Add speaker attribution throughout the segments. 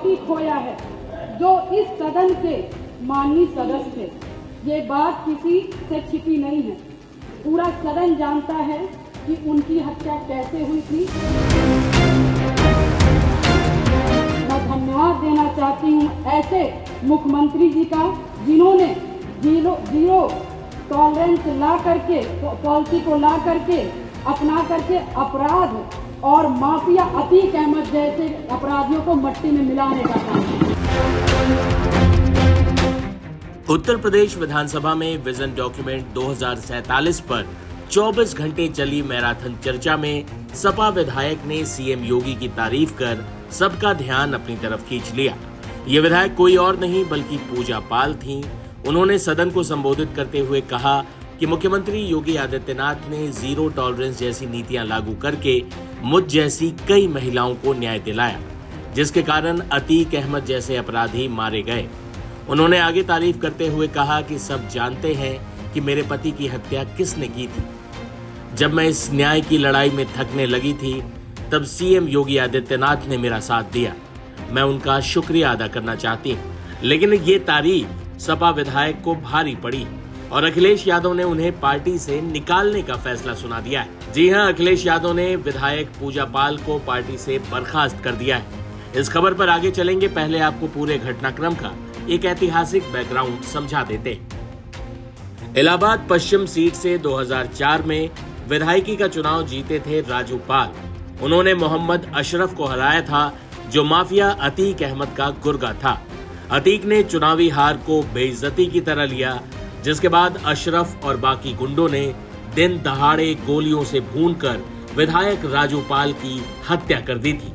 Speaker 1: पति खोया है, जो इस सदन के माननीय सदस्य थे। ये बात किसी से छिपी नहीं है, पूरा सदन जानता है कि उनकी हत्या कैसे हुई थी। मैं धन्यवाद देना चाहती हूँ ऐसे मुख्यमंत्री जी का, जिन्होंने जीरो टॉलरेंस ला करके, पॉलिसी को ला करके, अपना करके अपराध और माफिया अतीक अहमद जैसे अपराधियों को मट्टी में मिलाने का काम किया।
Speaker 2: उत्तर प्रदेश विधानसभा में विजन डॉक्यूमेंट 2047 पर 24 घंटे चली मैराथन चर्चा में सपा विधायक ने सीएम योगी की तारीफ कर सबका ध्यान अपनी तरफ खींच लिया। ये विधायक कोई और नहीं बल्कि पूजा पाल थीं। उन्होंने सदन को संबोधित करते हुए कहा कि मुख्यमंत्री योगी आदित्यनाथ ने जीरो टॉलरेंस जैसी नीतियां लागू करके मुझ जैसी कई महिलाओं को न्याय दिलाया, जिसके कारण अतीक अहमद जैसे अपराधी मारे गए। उन्होंने आगे तारीफ करते हुए कहा कि सब जानते हैं कि मेरे पति की हत्या किसने की थी। जब मैं इस न्याय की लड़ाई में थकने लगी थी, तब सीएम योगी आदित्यनाथ ने मेरा साथ दिया। मैं उनका शुक्रिया अदा करना चाहती हूँ, लेकिन ये तारीफ सपा विधायक को भारी पड़ी और अखिलेश यादव ने उन्हें पार्टी से निकालने का फैसला सुना दिया है। जी हां, अखिलेश यादव ने विधायक पूजा पाल को पार्टी से बर्खास्त कर दिया है। इस खबर पर आगे चलेंगे, पहले आपको पूरे घटनाक्रम का एक ऐतिहासिक बैकग्राउंड समझा देते हैं। इलाहाबाद पश्चिम सीट से 2004 में विधायकी का चुनाव जीते थे राजू पाल। उन्होंने मोहम्मद अशरफ को हराया था, जो माफिया अतीक अहमद का गुर्गा था। अतीक ने चुनावी हार को बेइज्जती की तरह लिया, जिसके बाद अशरफ और बाकी गुंडों ने दिन दहाड़े गोलियों से भूनकर विधायक राजू पाल की हत्या कर दी थी।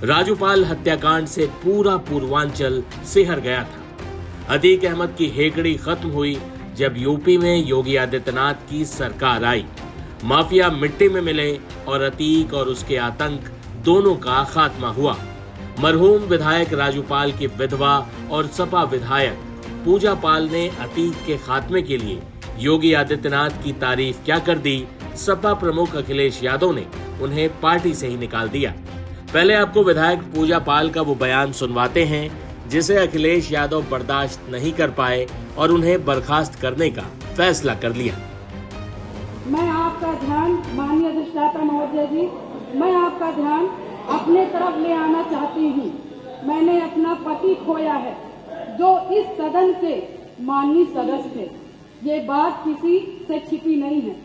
Speaker 2: राजू पाल हत्याकांड से पूरा पूर्वांचल सिहर गया था। अतीक अहमद की हेकड़ी खत्म हुई जब यूपी में योगी आदित्यनाथ की सरकार आई। माफिया मिट्टी में मिले और अतीक और उसके आतंक दोनों का खात्मा हुआ। मरहूम विधायक राजू पाल की विधवा और सपा विधायक पूजा पाल ने अतीक के खात्मे के लिए योगी आदित्यनाथ की तारीफ क्या कर दी। सपा प्रमुख अखिलेश यादव ने उन्हें पार्टी से ही निकाल दिया। पहले आपको विधायक पूजा पाल का वो बयान सुनवाते हैं जिसे अखिलेश यादव बर्दाश्त नहीं कर पाए और उन्हें बर्खास्त करने का फैसला कर लिया।
Speaker 1: मैं आपका ध्यान, माननीय अधिष्ठाता महोदय जी, मैं आपका ध्यान अपने तरफ ले आना चाहती हूँ। मैंने अपना पति खोया है, जो इस सदन के माननीय सदस्य थे। ये बात किसी से छिपी नहीं है,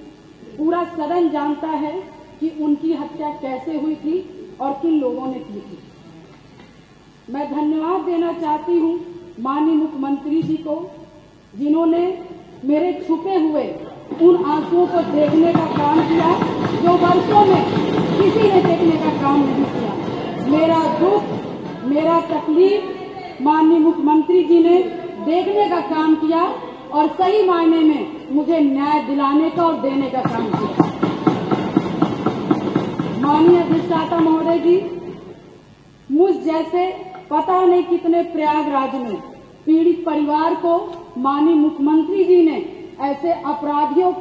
Speaker 1: पूरा सदन जानता है कि उनकी हत्या कैसे हुई थी और किन लोगों ने की थी। मैं धन्यवाद देना चाहती हूँ माननीय मुख्यमंत्री जी को, जिन्होंने मेरे छुपे हुए उन आंसुओं को देखने का काम किया जो वर्षों में किसी ने देखने का काम नहीं किया। मेरा दुख, मेरा तकलीफ माननीय मुख्यमंत्री जी ने देखने का काम किया और सही मायने में मुझे न्याय दिलाने का और देने का काम किया। माननीय अधिष्ठाता महोदय जी, मुझ जैसे पता नहीं कितने प्रयागराज में पीड़ित परिवार को माननीय मुख्यमंत्री जी ने ऐसे अपराधियों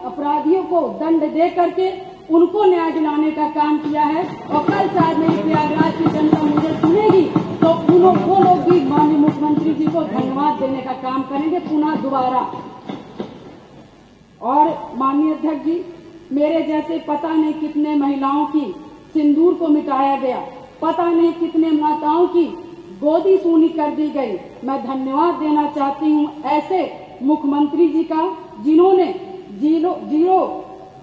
Speaker 1: को दंड दे करके उनको न्याय दिलाने का काम किया है। और कल शायद मेरी प्रयागराज की जनता मुझे सुनेगी तो वो लोग भी माननीय मुख्यमंत्री जी को धन्यवाद देने का काम करेंगे पुनः दोबारा। और माननीय अध्यक्ष जी, मेरे जैसे पता नहीं कितने महिलाओं की सिंदूर को मिटाया गया, पता नहीं कितने माताओं की गोदी सूनी कर दी गई। मैं धन्यवाद देना चाहती हूँ ऐसे मुख्यमंत्री जी का, जिन्होंने जीरो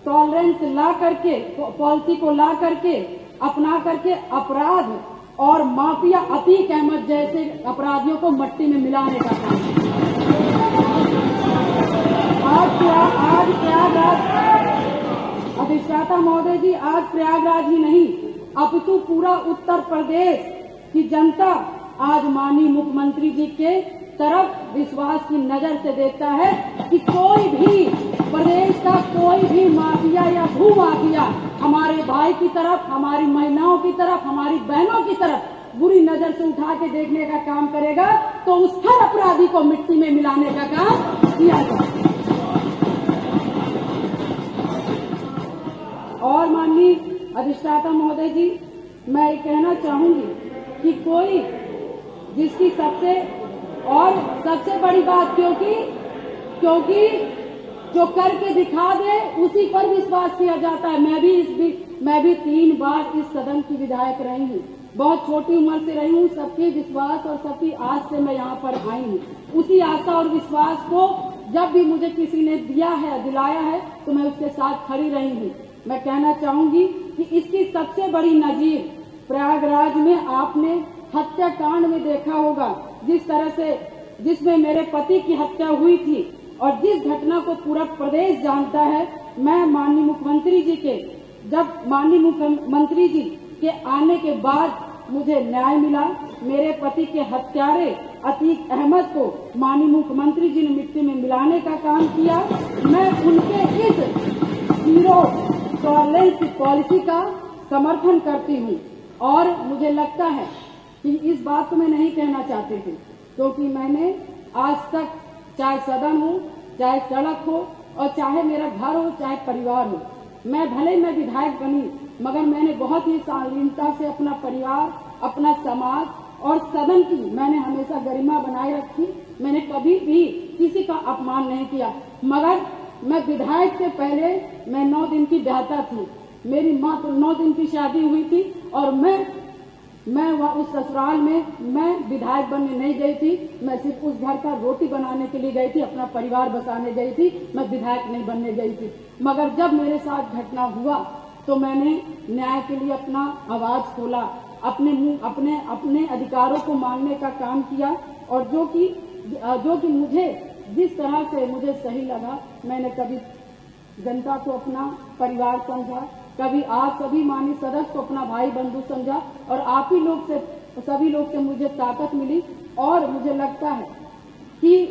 Speaker 1: टॉलरेंस ला करके, पॉलिसी को ला करके, अपना करके अपराध और माफिया अतीक अहमद जैसे अपराधियों को मट्टी में मिलाने का काम आज प्रयागराज, अधिष्ठाता महोदय जी, आज प्रयागराज ही नहीं अपितु पूरा उत्तर प्रदेश की जनता आज माननीय मुख्यमंत्री जी के तरफ विश्वास की नजर से देखता है कि कोई भी प्रदेश का कोई भी माफिया या भूमाफिया हमारे भाई की तरफ, हमारी महिलाओं की तरफ, हमारी बहनों की तरफ बुरी नजर से उठा के देखने का काम करेगा तो उस हर अपराधी को मिट्टी में मिलाने का काम किया जाए। और माननीय अधिष्ठाता महोदय जी, मैं कहना चाहूंगी कि कोई जिसकी सबसे बड़ी बात, क्योंकि जो करके दिखा दे उसी पर विश्वास किया जाता है। मैं भी 3 बार इस सदन की विधायक रही हूँ, बहुत छोटी उम्र से रही हूँ। सबके विश्वास और सबकी आस से मैं यहाँ पर आई हूँ। उसी आशा और विश्वास को जब भी मुझे किसी ने दिलाया है तो मैं उसके साथ खड़ी रही हूँ। मैं कहना चाहूंगी कि इसकी सबसे बड़ी नजीर प्रयागराज में आपने हत्याकांड में देखा होगा, जिस तरह से जिसमें मेरे पति की हत्या हुई थी और जिस घटना को पूरा प्रदेश जानता है। मैं माननीय मुख्यमंत्री जी के आने के बाद मुझे न्याय मिला। मेरे पति के हत्यारे अतीक अहमद को माननीय मुख्यमंत्री जी ने मिट्टी में मिलाने का काम किया। मैं उनके इस जीरो टॉलरेंस की पॉलिसी का समर्थन करती हूँ और मुझे लगता है कि इस बात को मैं नहीं कहना चाहती थी, क्योंकि मैंने आज तक चाहे सदन हो, चाहे सड़क हो और चाहे मेरा घर हो, चाहे परिवार हो, मैं विधायक बनी, मगर मैंने बहुत ही शालीनता से अपना परिवार, अपना समाज और सदन की मैंने हमेशा गरिमा बनाए रखी। मैंने कभी भी किसी का अपमान नहीं किया। मगर मैं विधायक से पहले मैं 9 दिन की ब्याहता थी। मेरी माँ को 9 दिन की शादी हुई थी और मैं उस ससुराल में मैं विधायक बनने नहीं गई थी। मैं सिर्फ उस घर का रोटी बनाने के लिए गई थी, अपना परिवार बसाने गई थी। मैं विधायक नहीं बनने गई थी। मगर जब मेरे साथ घटना हुआ तो मैंने न्याय के लिए अपना आवाज खोला, अपने अधिकारों को मांगने का काम किया और जो कि मुझे जिस तरह से मुझे सही लगा, मैंने कभी जनता को अपना परिवार समझा, कभी आप सभी माननीय सदस्य को अपना भाई बंधु समझा और आप ही सभी लोग से मुझे ताकत मिली। और मुझे लगता है कि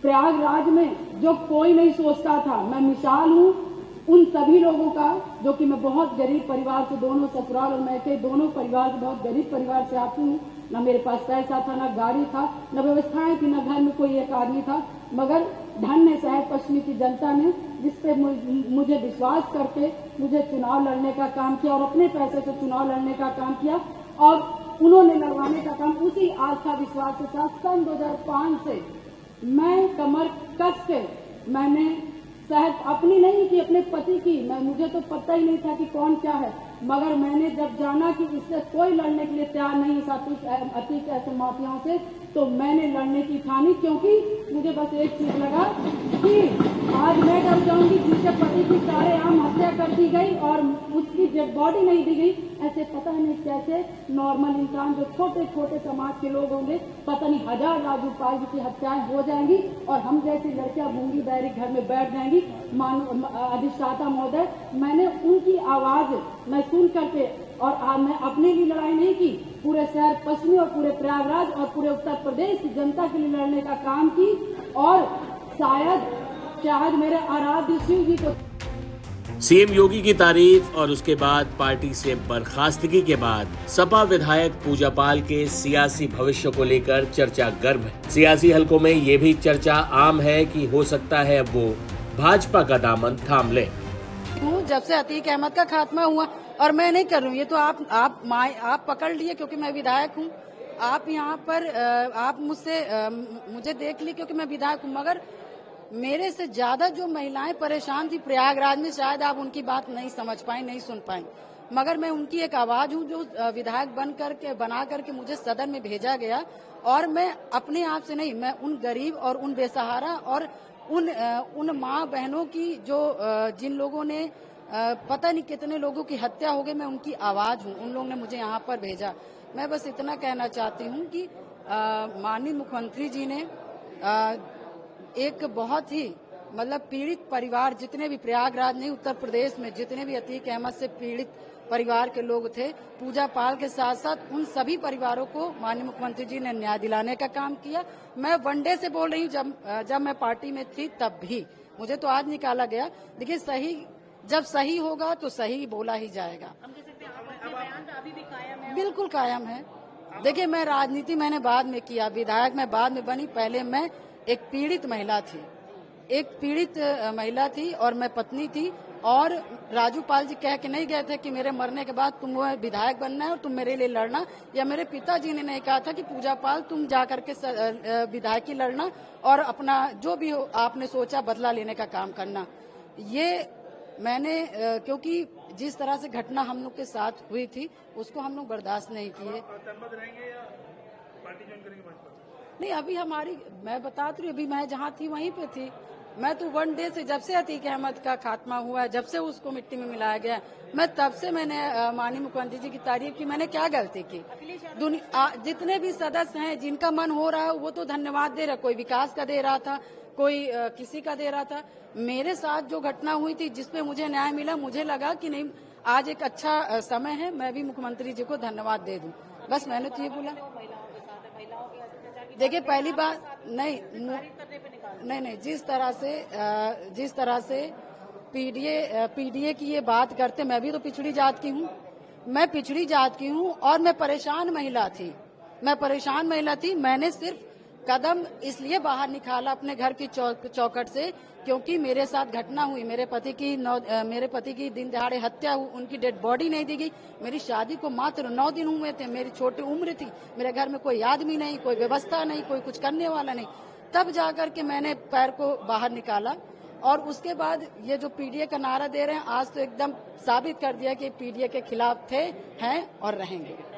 Speaker 1: प्रयागराज में जो कोई नहीं सोचता था, मैं मिसाल हूँ उन सभी लोगों का, जो कि मैं बहुत गरीब परिवार से, दोनों ससुराल और मैके दोनों परिवार से, बहुत गरीब परिवार से आती हूँ। न मेरे पास पैसा था, न गाड़ी था, न व्यवस्थाएं थी, न घर में कोई एक आदमी था। मगर धन्य शहर पश्चिमी की जनता ने, जिसपे मुझे विश्वास करके मुझे चुनाव लड़ने का काम किया और अपने पैसे से चुनाव लड़ने का काम किया और उन्होंने लड़वाने का काम उसी आस्था विश्वास के साथ सन 2005 से मैं कमर कस के मैंने शायद अपनी नहीं की, अपने पति की, मुझे तो पता ही नहीं था कि कौन क्या है। मगर मैंने जब जाना कि इससे कोई लड़ने के लिए तैयार नहीं था अतीक ऐसे माफियाओं से, तो मैंने लड़ने की ठानी, क्योंकि मुझे बस एक चीज लगा कि आज मैं डर जाऊंगी जिसके पति की सारेआम हत्या कर दी गई और उसकी डेड बॉडी नहीं दी गई। ऐसे पता नहीं कैसे नॉर्मल इंसान, जो छोटे छोटे समाज के लोग होंगे, पता नहीं 1000 राजू पाल की हत्याएं हो जाएंगी और हम जैसी लड़कियां गूंगी बहरी घर में बैठ जाएंगी। अधिष्ठाता महोदय, मैंने उनकी आवाज मैं सुन करके और मैं अपने लिए लड़ाई नहीं की, पूरे शहर पश्चिमी और पूरे प्रयागराज और पूरे उत्तर प्रदेश की जनता के लिए लड़ने का काम की और शायद मेरे आराध्य शिव जी को।
Speaker 2: सीएम योगी की तारीफ और उसके बाद पार्टी से बर्खास्तगी के बाद सपा विधायक पूजा पाल के सियासी भविष्य को लेकर चर्चा गर्म है। सियासी हलकों में ये भी चर्चा आम है कि हो सकता है अब वो भाजपा का दामन थाम ले।
Speaker 3: जब से अतीक अहमद का खात्मा हुआ, और मैं नहीं कर रही हूँ, ये तो आप पकड़ लिए क्योंकि मैं विधायक हूँ। आप यहाँ पर आप मुझे देख ली क्योंकि मैं विधायक हूँ, मगर मेरे से ज्यादा जो महिलाएं परेशान थी प्रयागराज में, शायद आप उनकी बात नहीं समझ पाए, नहीं सुन पाए, मगर मैं उनकी एक आवाज हूँ जो विधायक बना करके मुझे सदन में भेजा गया। और मैं अपने आप से नहीं, मैं उन गरीब और उन बेसहारा और उन माँ बहनों की जो जिन लोगों ने पता नहीं कितने लोगों की हत्या हो गई, मैं उनकी आवाज हूँ। उन लोगों ने मुझे यहाँ पर भेजा। मैं बस इतना कहना चाहती हूँ कि माननीय मुख्यमंत्री जी ने एक बहुत ही पीड़ित परिवार, जितने भी प्रयागराज नहीं उत्तर प्रदेश में जितने भी अतीक अहमद से पीड़ित परिवार के लोग थे, पूजा पाल के साथ साथ उन सभी परिवारों को माननीय मुख्यमंत्री जी ने न्याय दिलाने का काम किया। मैं वनडे से बोल रही हूँ, जब मैं पार्टी में थी तब भी, मुझे तो आज निकाला गया। देखिए, जब सही होगा तो सही बोला ही जाएगा। बिल्कुल कायम है। देखिए, मैं राजनीति मैंने बाद में किया, विधायक मैं बाद में बनी। पहले मैं एक पीड़ित महिला थी और मैं पत्नी थी और राजू पाल जी कह के नहीं गए थे कि मेरे मरने के बाद तुम विधायक बनना है और तुम मेरे लिए लड़ना, या मेरे पिताजी ने नहीं कहा था कि पूजा पाल तुम जा करके विधायकी लड़ना और अपना जो भी हो आपने सोचा बदला लेने का काम करना। ये मैंने क्योंकि जिस तरह से घटना हम लोग के साथ हुई थी उसको हम लोग बर्दाश्त नहीं किए। नहीं, अभी हमारी, मैं बता रही, अभी मैं जहाँ थी वहीं पे थी। मैं तो 1 डे से, जब से अतीक अहमद का खात्मा हुआ है, जब से उसको मिट्टी में मिलाया गया, मैं तब से मैंने माननीय मुख्यमंत्री जी की तारीफ की। मैंने क्या गलती की? जितने भी सदस्य हैं जिनका मन हो रहा है वो तो धन्यवाद दे रहा, कोई विकास का दे रहा था, कोई किसी का दे रहा था। मेरे साथ जो घटना हुई थी जिसपे मुझे न्याय मिला, मुझे लगा कि नहीं आज एक अच्छा समय है, मैं भी मुख्यमंत्री जी को धन्यवाद दे दूं। बस मैंने तो ये बोला। देखिए, पहली बात नहीं, जिस तरह से पीडीए की ये बात करते, मैं भी तो पिछड़ी जात की हूँ, मैं पिछड़ी जात की हूँ और मैं परेशान महिला थी। मैंने सिर्फ कदम इसलिए बाहर निकाला अपने घर की चौखट से क्योंकि मेरे साथ घटना हुई, मेरे पति की दिन दहाड़े हत्या हुई, उनकी डेड बॉडी नहीं दी गई। मेरी शादी को मात्र 9 दिन हुए थे, मेरी छोटी उम्र थी, मेरे घर में कोई आदमी नहीं, कोई व्यवस्था नहीं, कोई कुछ करने वाला नहीं। तब जाकर के मैंने पैर को बाहर निकाला और उसके बाद ये जो पीडीए का नारा दे रहे हैं, आज तो एकदम साबित कर दिया कि पीडीए के खिलाफ थे, हैं और रहेंगे।